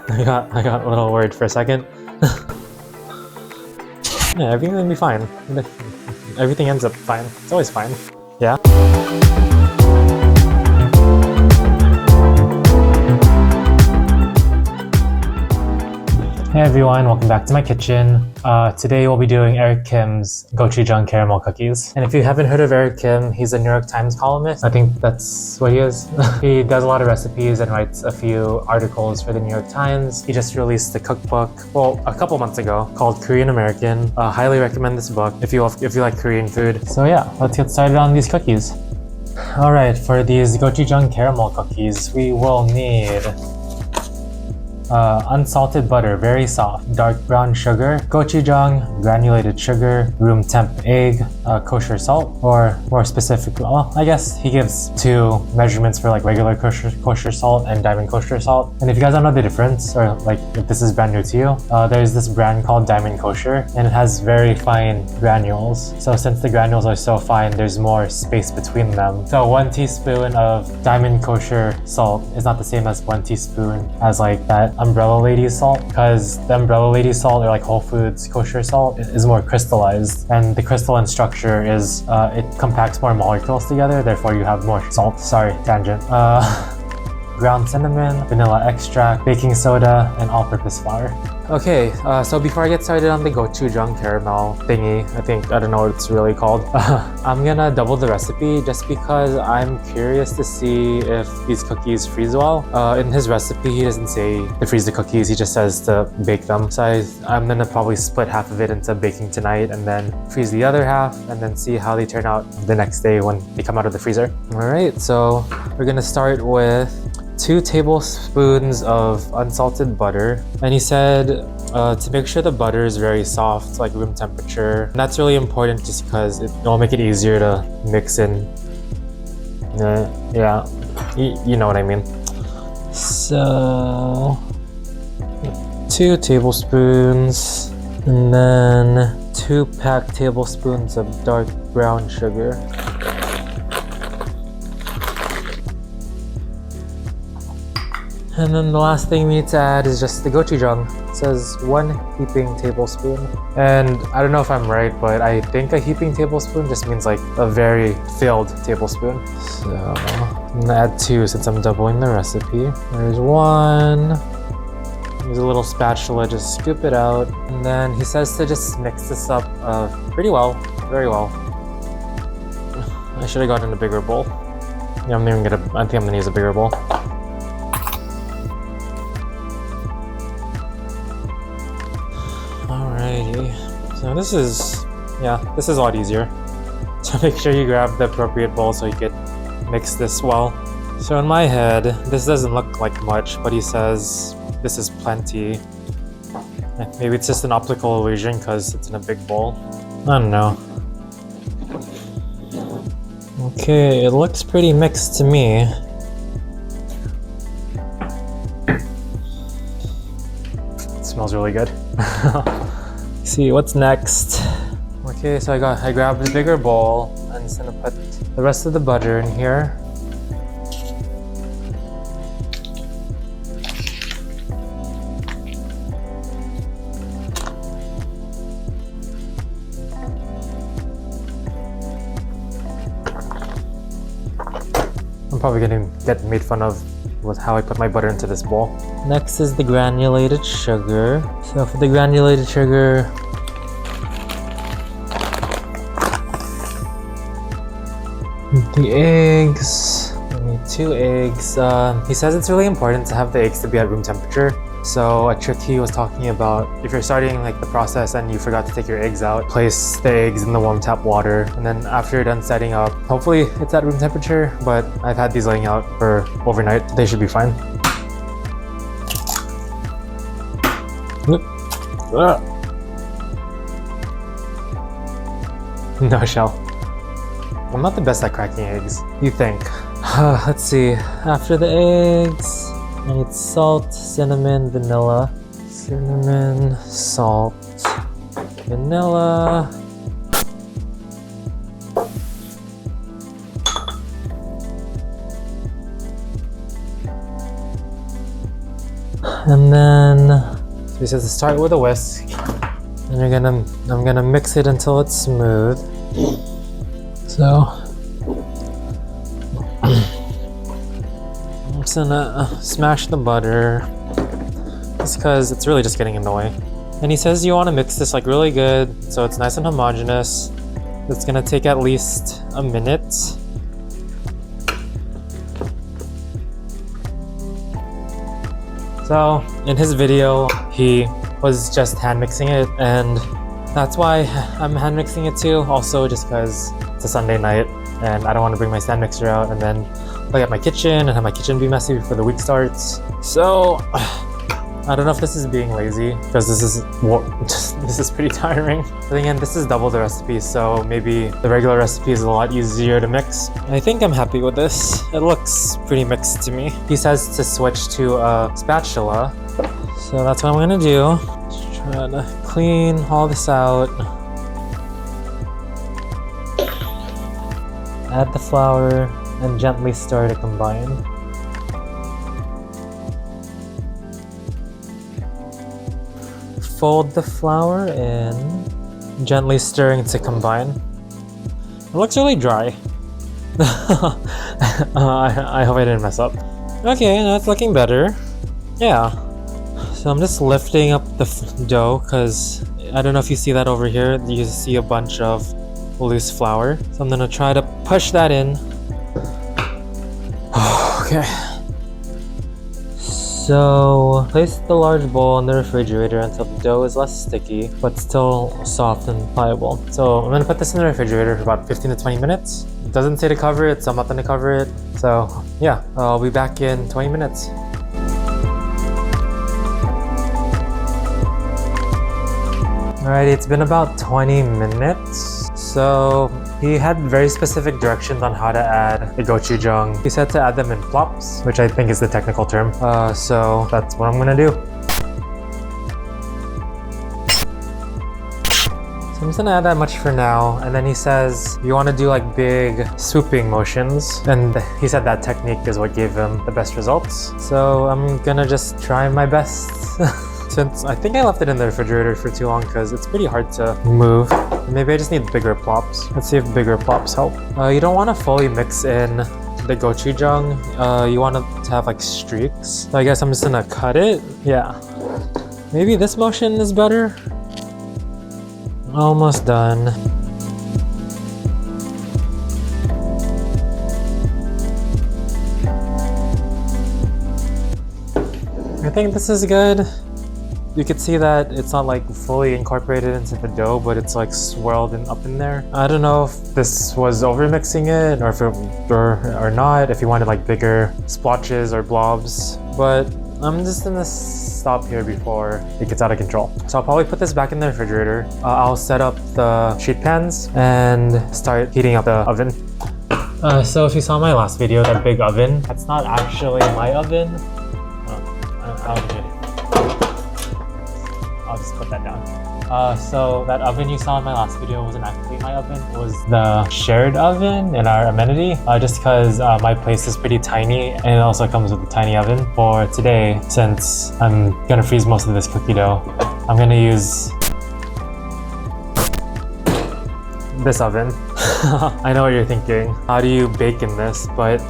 I got a little worried for a second. Yeah, everything's gonna be fine. Everything ends up fine. It's always fine. Yeah. Hey everyone, welcome back to my kitchen. Today we'll be doing Eric Kim's Gochujang caramel cookies. And if you haven't heard of Eric Kim, he's a New York Times columnist. I think that's what he is. He does a lot of recipes and writes a few articles for the New York Times. He just released a cookbook, well, a couple months ago, called Korean American. Highly recommend this book if you like Korean food. So yeah, let's get started on these cookies. Alright, for these Gochujang caramel cookies, we will need unsalted butter, very soft, dark brown sugar, gochujang, granulated sugar, room temp egg, kosher salt, or more specifically, well, I guess he gives two measurements for like regular kosher salt and diamond kosher salt. And if you guys don't know the difference, or like if this is brand new to you, there's this brand called Diamond Kosher, and it has very fine granules. So since the granules are so fine, there's more space between them. So 1 teaspoon of diamond kosher salt is not the same as 1 teaspoon as like that Umbrella Lady salt, because the Umbrella Lady salt, or like Whole Foods kosher salt, is more crystallized, and the crystalline structure is it compacts more molecules together, therefore you have more salt. Sorry, tangent. Ground cinnamon, vanilla extract, baking soda, and all-purpose flour. Okay, so before I get started on the gochujang caramel thingy, I don't know what it's really called. I'm gonna double the recipe just because I'm curious to see if these cookies freeze well. In his recipe, he doesn't say to freeze the cookies, he just says to bake them. So I'm gonna probably split half of it into baking tonight and then freeze the other half and then see how they turn out the next day when they come out of the freezer. Alright, so we're gonna start with 2 tablespoons of unsalted butter, and he said to make sure the butter is very soft, like room temperature. And that's really important just because it'll make it easier to mix in. Yeah, you know what I mean. So 2 tablespoons, and then 2 packed tablespoons of dark brown sugar. And then the last thing we need to add is just the gochujang. It says 1 heaping tablespoon. And I don't know if I'm right, but I think a heaping tablespoon just means like a very filled tablespoon. So I'm gonna add 2 since I'm doubling the recipe. There's 1. Use a little spatula, just scoop it out. And then he says to just mix this up pretty well, very well. I should have gotten a bigger bowl. Yeah, I think I'm gonna use a bigger bowl. So this is a lot easier. So make sure you grab the appropriate bowl so you can mix this well. So in my head, this doesn't look like much, but he says this is plenty. Maybe it's just an optical illusion because it's in a big bowl. I don't know. Okay, it looks pretty mixed to me. It smells really good. See what's next. Okay, so I grabbed a bigger bowl. I'm just gonna put the rest of the butter in here. I'm probably gonna get made fun of with how I put my butter into this bowl. Next is the granulated sugar. So for the granulated sugar, the eggs. I need 2 eggs. He says it's really important to have the eggs to be at room temperature. So a trick he was talking about, if you're starting like the process and you forgot to take your eggs out, place the eggs in the warm tap water, and then after you're done setting up, hopefully it's at room temperature, but I've had these laying out for overnight. They should be fine. No shell. I'm not the best at cracking eggs, you think. Let's see, after the eggs, I need salt, cinnamon, vanilla. Cinnamon, salt, vanilla. And then so he says to start with a whisk, and I'm gonna mix it until it's smooth. So I'm just gonna smash the butter, just because it's really just getting in the way. And he says you want to mix this like really good so it's nice and homogeneous. It's gonna take at least a minute. So in his video, he was just hand mixing it, and that's why I'm hand mixing it too. Also just because it's a Sunday night and I don't want to bring my stand mixer out and then look at my kitchen and have my kitchen be messy before the week starts. So I don't know if this is being lazy, because this is pretty tiring. But again, this is double the recipe, so maybe the regular recipe is a lot easier to mix. I think I'm happy with this. It looks pretty mixed to me. He says to switch to a spatula, so that's what I'm gonna do. Just try to clean all this out. Add the flour and gently stir to combine. Fold the flour in, gently stirring to combine. It looks really dry. I hope I didn't mess up. Okay, now it's looking better. Yeah. So I'm just lifting up the dough, because I don't know if you see that over here. You see a bunch of loose flour. So I'm gonna try to push that in. Okay. So place the large bowl in the refrigerator until the dough is less sticky but still soft and pliable. So I'm gonna put this in the refrigerator for about 15 to 20 minutes. It doesn't say to cover it, so I'm not gonna cover it. So yeah, I'll be back in 20 minutes. Alrighty, it's been about 20 minutes. So he had very specific directions on how to add the gochujang. He said to add them in plops, which I think is the technical term. So that's what I'm gonna do. So I'm just gonna add that much for now. And then he says you want to do like big swooping motions. And he said that technique is what gave him the best results. So I'm gonna just try my best. Since I think I left it in the refrigerator for too long, because it's pretty hard to move. Maybe I just need bigger plops. Let's see if bigger plops help. You don't want to fully mix in the gochujang. You want to have like streaks. So I guess I'm just gonna cut it. Yeah. Maybe this motion is better. Almost done. I think this is good. You could see that it's not like fully incorporated into the dough, but it's like swirled and up in there. I don't know if this was over mixing it or not, if you wanted like bigger splotches or blobs, but I'm just gonna stop here before it gets out of control. So I'll probably put this back in the refrigerator. I'll set up the sheet pans and start heating up the oven. So if you saw my last video, that big oven, that's not actually my oven. I'll just put that down. So that oven you saw in my last video wasn't actually my oven. It was the shared oven in our amenity, just because my place is pretty tiny and it also comes with a tiny oven. For today, since I'm gonna freeze most of this cookie dough, I'm gonna use this oven. I know what you're thinking. How do you bake in this? But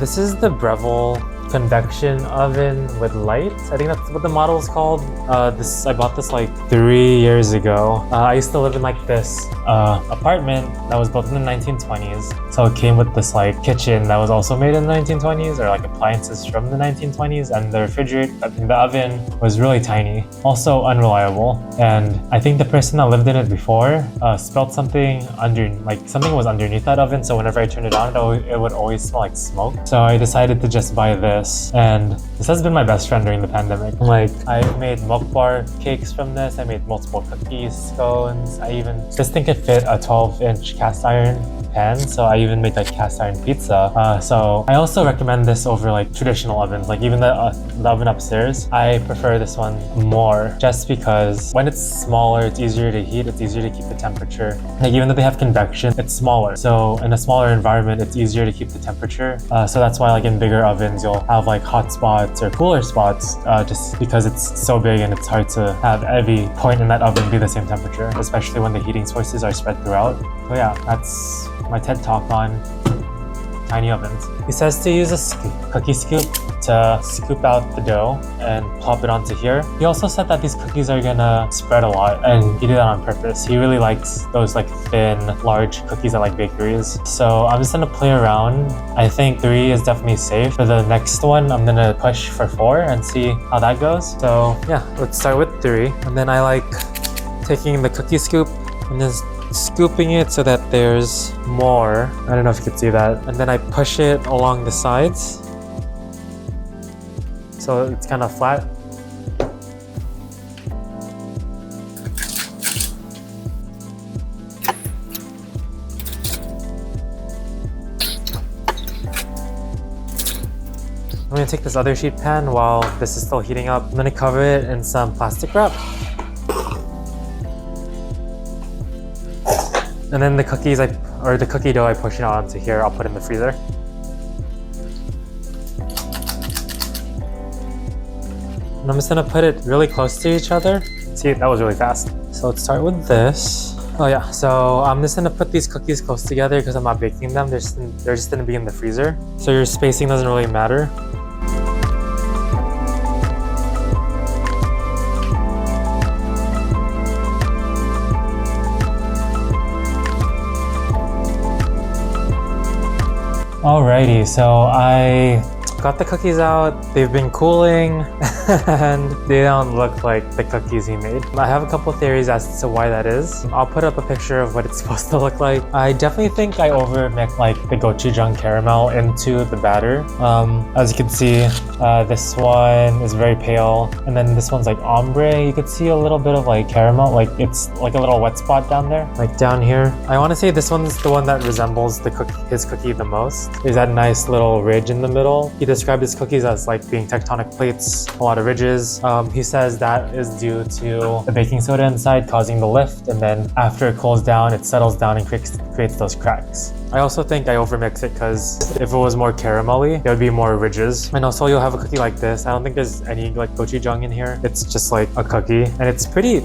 this is the Breville convection oven with light. I think that's what the model is called. I bought this like 3 years ago. I used to live in like this apartment that was built in the 1920s. So it came with this like kitchen that was also made in the 1920s, or like appliances from the 1920s, and the refrigerator, the oven was really tiny, also unreliable. And I think the person that lived in it before spilled something something was underneath that oven, so whenever I turned it on, it would always smell like smoke. So I decided to just buy this. And this has been my best friend during the pandemic. Like, I've made milk bar cakes from this. I made multiple cookies, scones. This thing could fit a 12-inch cast iron. pan, so I even make like cast iron pizza. So I also recommend this over like traditional ovens, like even the oven upstairs. I prefer this one more just because when it's smaller, it's easier to heat, it's easier to keep the temperature. Like even though they have convection, it's smaller. So in a smaller environment, it's easier to keep the temperature. So that's why like in bigger ovens, you'll have like hot spots or cooler spots just because it's so big and it's hard to have every point in that oven be the same temperature, especially when the heating sources are spread throughout. So yeah, that's my TED Talk on tiny ovens. He says to use a cookie scoop to scoop out the dough and plop it onto here. He also said that these cookies are gonna spread a lot, and he did that on purpose. He really likes those like thin, large cookies at like bakeries. So I'm just gonna play around. I think 3 is definitely safe. For the next one, I'm gonna push for 4 and see how that goes. So yeah, let's start with 3. And then I like taking the cookie scoop and just scooping it so that there's more. I don't know if you can see that. And then I push it along the sides so it's kind of flat. I'm gonna take this other sheet pan while this is still heating up. I'm gonna cover it in some plastic wrap. And then the cookies, the cookie dough I push it onto here, I'll put in the freezer. And I'm just gonna put it really close to each other. See, that was really fast. So let's start with this. Oh yeah, so I'm just gonna put these cookies close together because I'm not baking them. They're just gonna be in the freezer. So your spacing doesn't really matter. Alrighty, so I got the cookies out. They've been cooling and they don't look like the cookies he made. I have a couple theories as to why that is. I'll put up a picture of what it's supposed to look like. I definitely think I over-mixed like the gochujang caramel into the batter. As you can see, this one is very pale, and then this one's like ombre. You could see a little bit of like caramel, like it's like a little wet spot down there, like down here. I want to say this one's the one that resembles his cookie the most. There's that nice little ridge in the middle. He described his cookies as like being tectonic plates, a lot of ridges. He says that is due to the baking soda inside causing the lift, and then after it cools down, it settles down and creates those cracks. I also think I overmix it because if it was more caramelly, there would be more ridges. And also you'll have a cookie like this. I don't think there's any like gochujang in here. It's just like a cookie, and it's pretty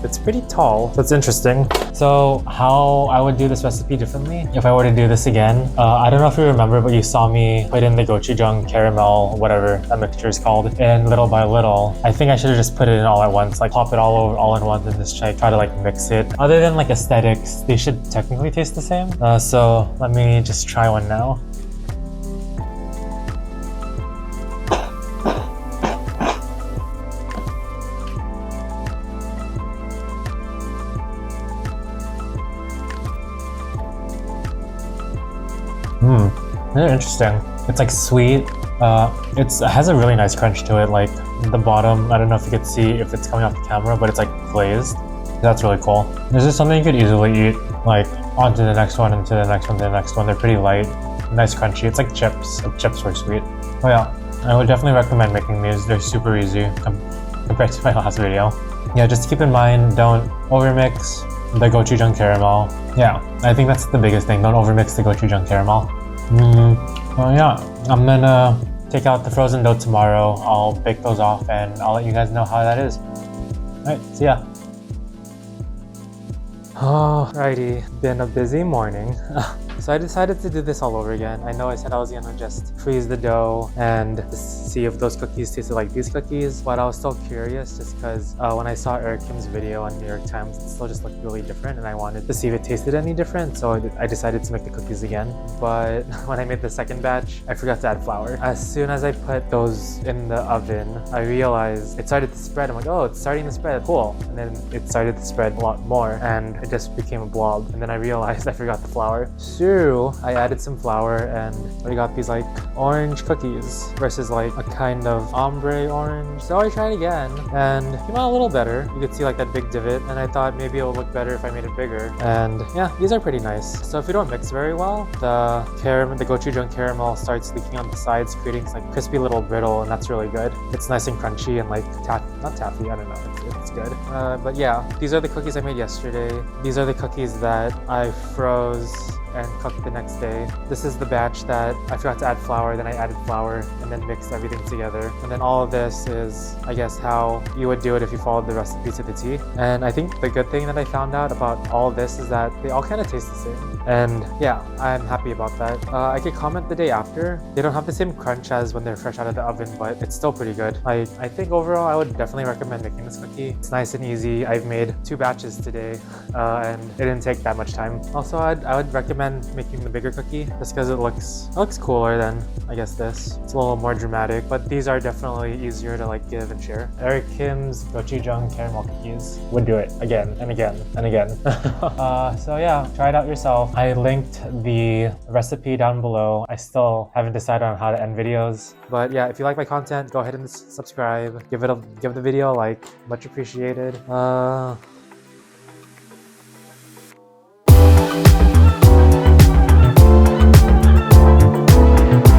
tall. So it's interesting. So how I would do this recipe differently if I were to do this again. I don't know if you remember, but you saw me put in the gochujang caramel, whatever that mixture is called, and little by little. I think I should have just put it in all at once, like pop it all in once and just try to like mix it. Other than like aesthetics, they should technically taste the same. So let me just try one now. Very interesting. It's like sweet. It has a really nice crunch to it. Like the bottom, I don't know if you could see if it's coming off the camera, but it's like glazed. That's really cool. This is something you could easily eat, like onto the next one, and to the next one, to the next one. They're pretty light, nice crunchy. It's like chips, if chips were sweet. Oh yeah, I would definitely recommend making these. They're super easy compared to my last video. Yeah, just keep in mind, don't overmix the gochujang caramel. Yeah, I think that's the biggest thing. Don't overmix the gochujang caramel. Well, yeah, I'm gonna take out the frozen dough tomorrow. I'll bake those off and I'll let you guys know how that is. Alright, see ya. Alrighty, been a busy morning. So I decided to do this all over again. I know I said I was gonna just freeze the dough and see if those cookies tasted like these cookies, but I was still curious just because when I saw Eric Kim's video on New York Times, it still just looked really different, and I wanted to see if it tasted any different, so I decided to make the cookies again. But when I made the second batch, I forgot to add flour. As soon as I put those in the oven, I realized it started to spread. I'm like, oh, it's starting to spread, cool. And then it started to spread a lot more, and it just became a blob. And then I realized I forgot the flour. Super do, I added some flour and I got these like orange cookies versus like a kind of ombre orange. So I tried again and it came out a little better. You could see like that big divot, and I thought maybe it would look better if I made it bigger. And yeah, these are pretty nice. So if you don't mix very well, the gochujang caramel starts leaking on the sides, creating like crispy little brittle, and that's really good. It's nice and crunchy and like not taffy, I don't know, it's good. But yeah, these are the cookies I made yesterday. These are the cookies that I froze and cooked the next day. This is the batch that I forgot to add flour, then I added flour and then mixed everything together. And then all of this is, I guess, how you would do it if you followed the recipe to the T. And I think the good thing that I found out about all of this is that they all kind of taste the same. And yeah, I'm happy about that. I could comment the day after. They don't have the same crunch as when they're fresh out of the oven, but it's still pretty good. I think overall, I would definitely recommend making this cookie. It's nice and easy. I've made 2 batches today, and it didn't take that much time. Also, I would recommend making the bigger cookie just because it looks cooler than, I guess, this. It's a little more dramatic, but these are definitely easier to like give and share. Eric Kim's gochujang caramel cookies would do it again and again and again. So yeah, try it out yourself. I linked the recipe down below. I still haven't decided on how to end videos, but yeah, if you like my content, go ahead and subscribe. Give the video a like, much appreciated.